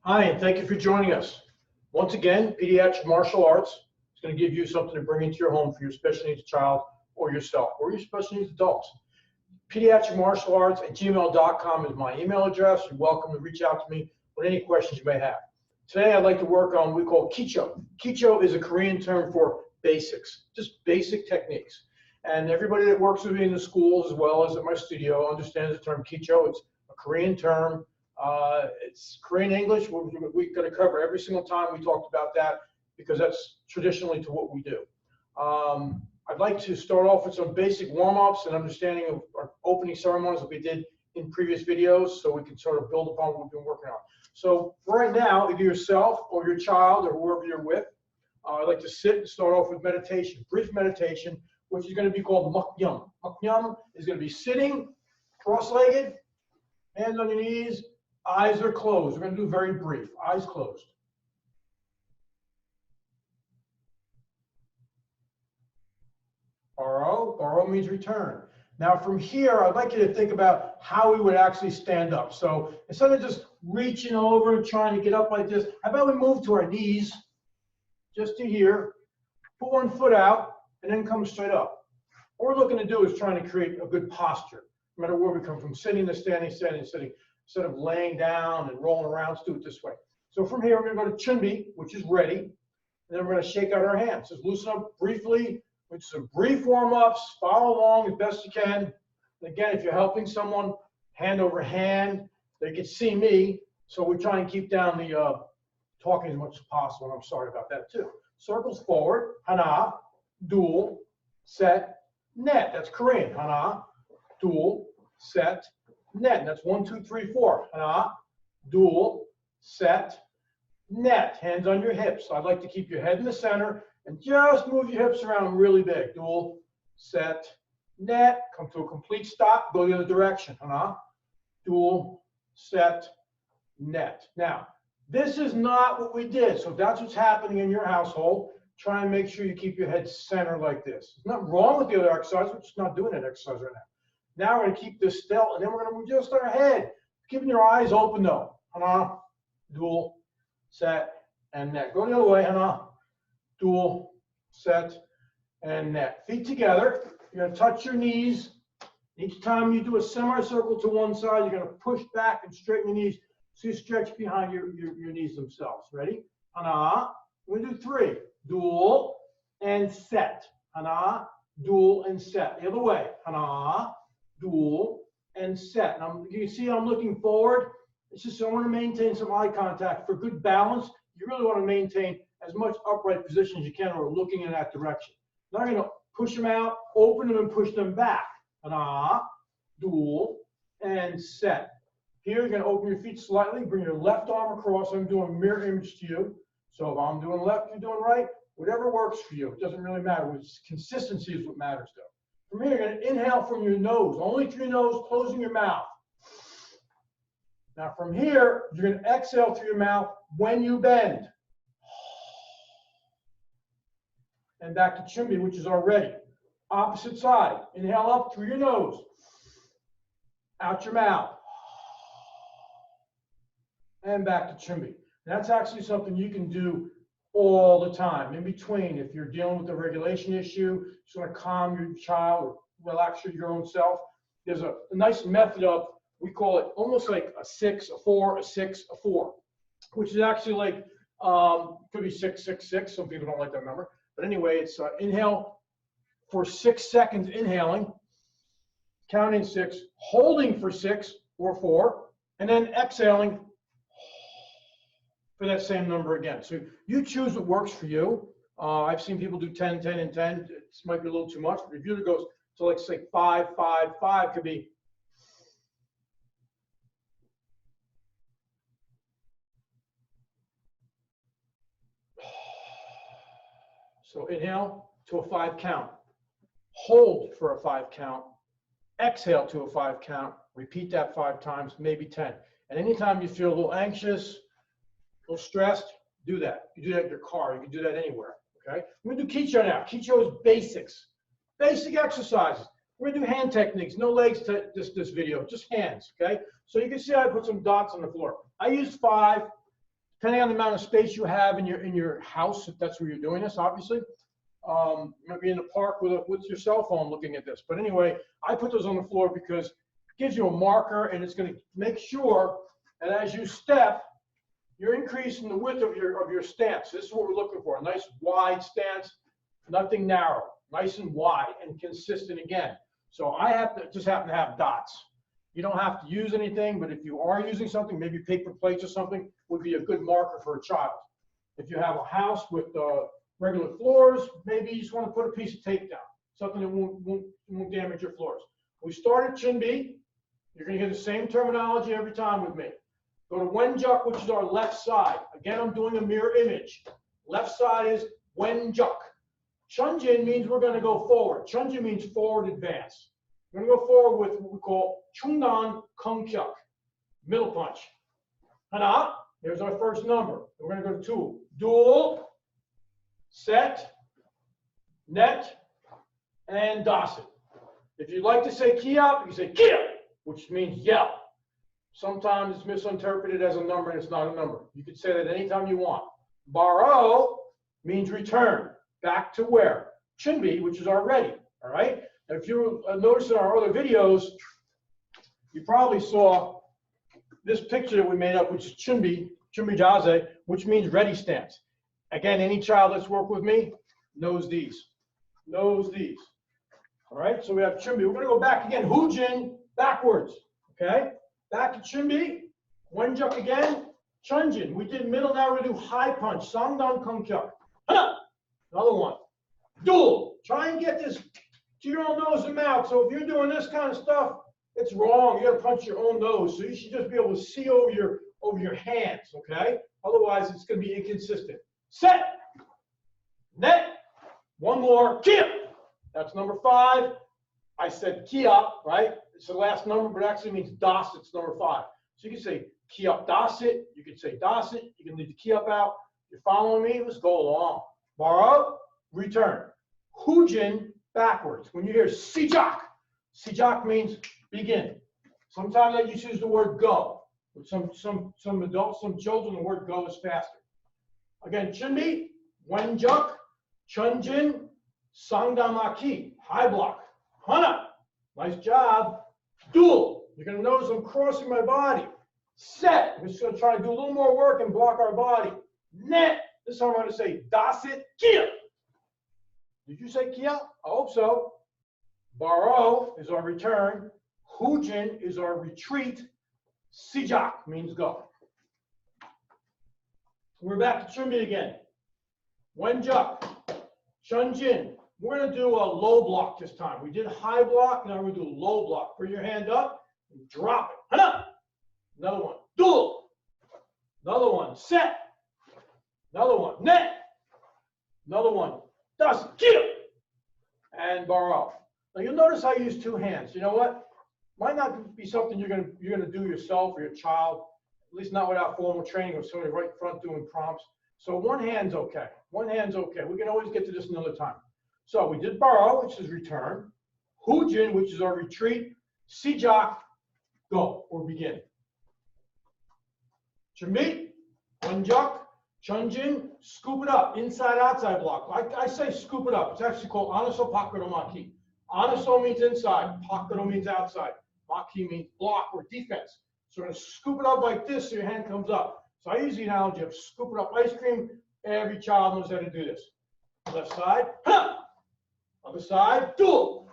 Hi, and thank you for joining us. Once again, Pediatric Martial Arts is going to give you something to bring into your home for your special needs child or yourself or your special needs adults. Pediatric Martial Arts at gmail.com is my email address. You're welcome to reach out to me with any questions you may have. Today, I'd like to work on what we call kicho. Kicho is a Korean term for basics, just basic techniques. And everybody that works with me in the schools as well as at my studio understands the term kicho. It's a Korean term. It's Korean English. We're going to cover every single time we talked about that because that's traditionally to what we do. I'd like to start off with some basic warm-ups and understanding of our opening ceremonies that we did in previous videos so we can sort of build upon what we've been working on. So right now, either yourself or your child or whoever you're with, I'd like to sit and start off with meditation, brief meditation, which is going to be called muknyam. Muknyam is going to be sitting, cross-legged, hands on your knees, eyes are closed. We're going to do very brief, eyes closed. Borrow means return. Now from here, I'd like you to think about how we would actually stand up. So instead of just reaching over and trying to get up like this, how about we move to our knees, just to here, put one foot out, and then come straight up. What we're looking to do is trying to create a good posture, no matter where we come from, sitting to standing, standing to sitting, instead of laying down and rolling around. Let's do it this way. So from here, we're going to go to chunbi, which is ready, and then we're going to shake out our hands. Just loosen up briefly, with some brief warm-ups, follow along as best you can. And again, if you're helping someone, hand over hand, they can see me, so we try and keep down the talking as much as possible, and I'm sorry about that too. Circles forward, hana, dual, set, net. That's Korean, hana, dual, set, net. And that's 1, 2, 3, 4. Hana, dual, set, net. Hands on your hips. I'd like to keep your head in the center and just move your hips around really big. Dual, set, net. Come to a complete stop. Go the other direction. Hana, dual, set, net. Now, this is not what we did. So if that's what's happening in your household, try and make sure you keep your head centered like this. There's nothing wrong with the other exercise. We're just not doing that exercise right now. Now we're going to keep this still, and then we're going to adjust our head. Keeping your eyes open though. Hana, dual, set, and net. Go the other way. Hana, dual, set, and net. Feet together. You're going to touch your knees. Each time you do a semicircle to one side, you're going to push back and straighten your knees so you stretch behind your knees themselves. Ready? Hana. We're going to do 3. Dual and set. Hana, dual, and set. The other way. Hana, dual, and set. Now, you can see I'm looking forward. It's just I want to maintain some eye contact. For good balance, you really want to maintain as much upright position as you can or looking in that direction. Now I'm going to push them out, open them, and push them back. Hana, dual, and set. Here, you're going to open your feet slightly, bring your left arm across. I'm doing a mirror image to you. So if I'm doing left, you're doing right, whatever works for you. It doesn't really matter. Consistency is what matters, though. From here, you're going to inhale from your nose, only through your nose, closing your mouth. Now from here, you're going to exhale through your mouth when you bend. And back to chunbi, which is already. Opposite side. Inhale up through your nose. Out your mouth. And back to chunbi. That's actually something you can do all the time. In between, if you're dealing with a regulation issue, just want to calm your child or relax your own self, there's a nice method of, we call it almost like a 6, a 4, a 6, a 4, which is actually like, could be 6, 6, 6. Some people don't like that number. But anyway, it's inhale for 6 seconds, inhaling, counting 6, holding for 6 or 4, and then exhaling for that same number again. So you choose what works for you. I've seen people do 10, 10, and 10. It might be a little too much. But if you goes to like say 5, 5, 5 could be. So inhale to a 5 count. Hold for a 5 count. Exhale to a 5 count. Repeat that 5 times, maybe 10. And anytime you feel a little anxious, a little stressed, do that. You do that in your car. You can do that anywhere. Okay. We're going to do kicho now. Kicho is basics. Basic exercises. We're going to do hand techniques. No legs to this video, just hands. Okay. So you can see I put some dots on the floor. I used 5. depending on the amount of space you have in your house, if that's where you're doing this, obviously. You might be in the park with your cell phone looking at this. But anyway, I put those on the floor because it gives you a marker, and it's going to make sure that as you step, you're increasing the width of your stance. This is what we're looking for, a nice wide stance, nothing narrow, nice and wide and consistent again. So I just happen to have dots. You don't have to use anything, but if you are using something, maybe paper plates or something, would be a good marker for a child. If you have a house with regular floors, maybe you just want to put a piece of tape down, something that won't damage your floors. We start at Chunbi. You're going to hear the same terminology every time with me. Go to Wenjuk, which is our left side. Again, I'm doing a mirror image. Left side is Wenjuk. Chunjin means we're going to go forward. Chunjin means forward advance. We're going to go forward with what we call Chungdan Kungkyuk, middle punch. Hana, here's our first number. We're going to go to 2. Dual, set, net, and dasit. If you'd like to say kiap, you say kia, which means yell. Sometimes it's misinterpreted as a number and it's not a number. You can say that anytime you want. Baro means return. Back to where? Chunbi, which is our ready. All right? And if you notice in our other videos, you probably saw this picture that we made up, which is Chunbi Jaze, which means ready stance. Again, any child that's worked with me knows these. Knows these. All right? So we have Chunbi. We're going to go back again. Hujin, backwards. Okay? Back to Chunbi. Wenjuk again. Chunjin. We did middle, now we're going to do high punch. Sangdan Kungkyuk. Another one. Dual. Try and get this to your own nose and mouth. So if you're doing this kind of stuff, it's wrong. You got to punch your own nose. So you should just be able to see over your hands, okay? Otherwise, it's going to be inconsistent. Set. Net. One more. Kia. That's number 5. I said kia, right? It's the last number, but it actually means das. It's number 5. So you can say kia dasit. You can say dasit. You can leave the kia out. You're following me? Let's go along. Borrow. Return. Hujin, backwards. When you hear sijak, sijak means begin. Sometimes I just use the word go. With some adults, some children, the word go is faster. Again, Chunbi, Wenjuk, Chunjin, Sangdamaki, high block. Hana, nice job. Dual, you're going to notice I'm crossing my body. Set, we're just going to try to do a little more work and block our body. Net, this time I'm going to say dasit, kia. Did you say kia? I hope so. Baro is our return. Hujin is our retreat. Sijak means go. We're back to Chunbi again. Wenjuk, Chunjin. We're going to do a low block this time. We did high block, now we're going to do low block. Bring your hand up and drop it. Hana. Another one. Dual. Another one. Set. Another one. Net. Another one. Das. Kia. And baro. Now you'll notice I use 2 hands. You know what? Might not be something you're gonna do yourself or your child, at least not without formal training or somebody right in front doing prompts. So one hand's okay. One hand's okay. We can always get to this another time. So we did baro, which is return. Hujin, which is our retreat. Sijak, go or begin. Chunbi, Wenjuk, Chunjin, scoop it up, inside, outside block. I say scoop it up. It's actually called anaso pakuro maki. Anaso means inside, pakuro means outside. Maki means block or defense. So we're going to scoop it up like this so your hand comes up. So I use the analogy of scooping up ice cream. Every child knows how to do this. Left side, ha! Other side, dual.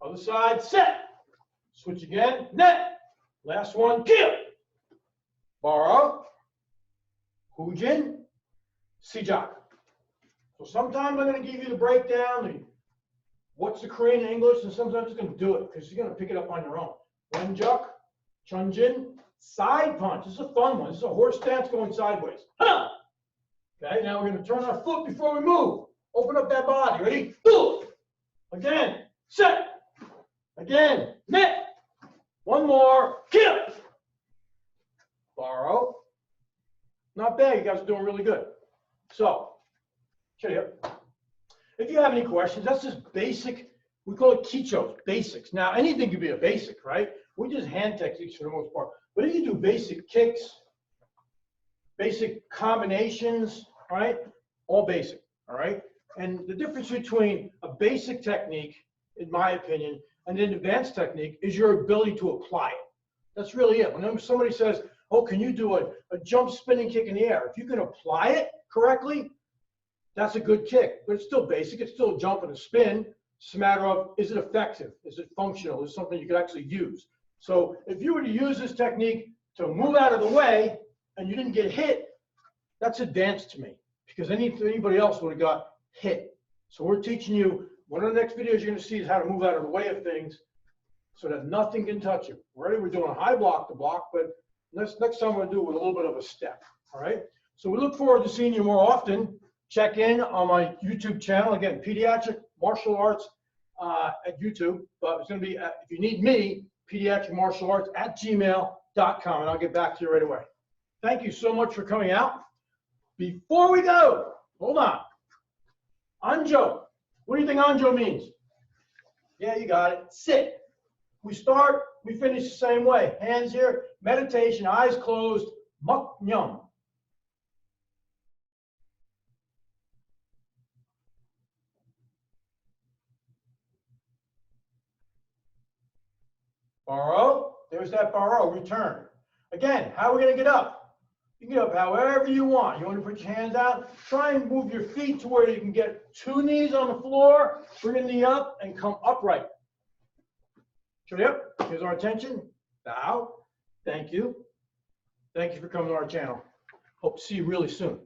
Other side, set. Switch again, net. Last one, kill. Baro. Hujin, Sijak. So sometimes I'm going to give you the breakdown, what's the Korean and English, and sometimes I'm just going to do it because you're going to pick it up on your own. Wenjuk, Chunjin, side punch. This is a fun one. This is a horse stance going sideways. Huh! Okay, now we're going to turn our foot before we move. Open up that body. Ready? Boom! Again, set. Again, net. One more, kill. Borrow. Not bad, you guys are doing really good. So, check it out. If you have any questions, that's just basic, we call it kichos, basics. Now, anything could be a basic, right? We just hand techniques for the most part. But if you do basic kicks, basic combinations, all right? All basic, all right? And the difference between a basic technique, in my opinion, and an advanced technique is your ability to apply it. That's really it. Whenever somebody says, oh, can you do a jump spinning kick in the air? If you can apply it correctly, that's a good kick. But it's still basic. It's still a jump and a spin. It's a matter of, is it effective? Is it functional? Is it something you could actually use? So if you were to use this technique to move out of the way and you didn't get hit, that's advanced to me, because anybody else would have got hit. So we're teaching you, one of the next videos you're going to see is how to move out of the way of things so that nothing can touch you. Already we're doing a high block to block, but next time we're going to do it with a little bit of a step. All right. So we look forward to seeing you more often. Check in on my YouTube channel. Again, Pediatric Martial Arts at YouTube. But it's going to be, if you need me, pediatricmartialarts@gmail.com, and I'll get back to you right away. Thank you so much for coming out. Before we go, hold on. Anjo. What do you think Anjo means? Yeah, you got it. Sit. We start, we finish the same way. Hands here, meditation, eyes closed, muk nyum. Borrow. There's that borrow. Return. Again, how are we going to get up? You can get up however you want. You want to put your hands out. Try and move your feet to where you can get 2 knees on the floor. Bring a knee up and come upright. Yep. Here's our attention. Bow. Thank you. Thank you for coming to our channel. Hope to see you really soon.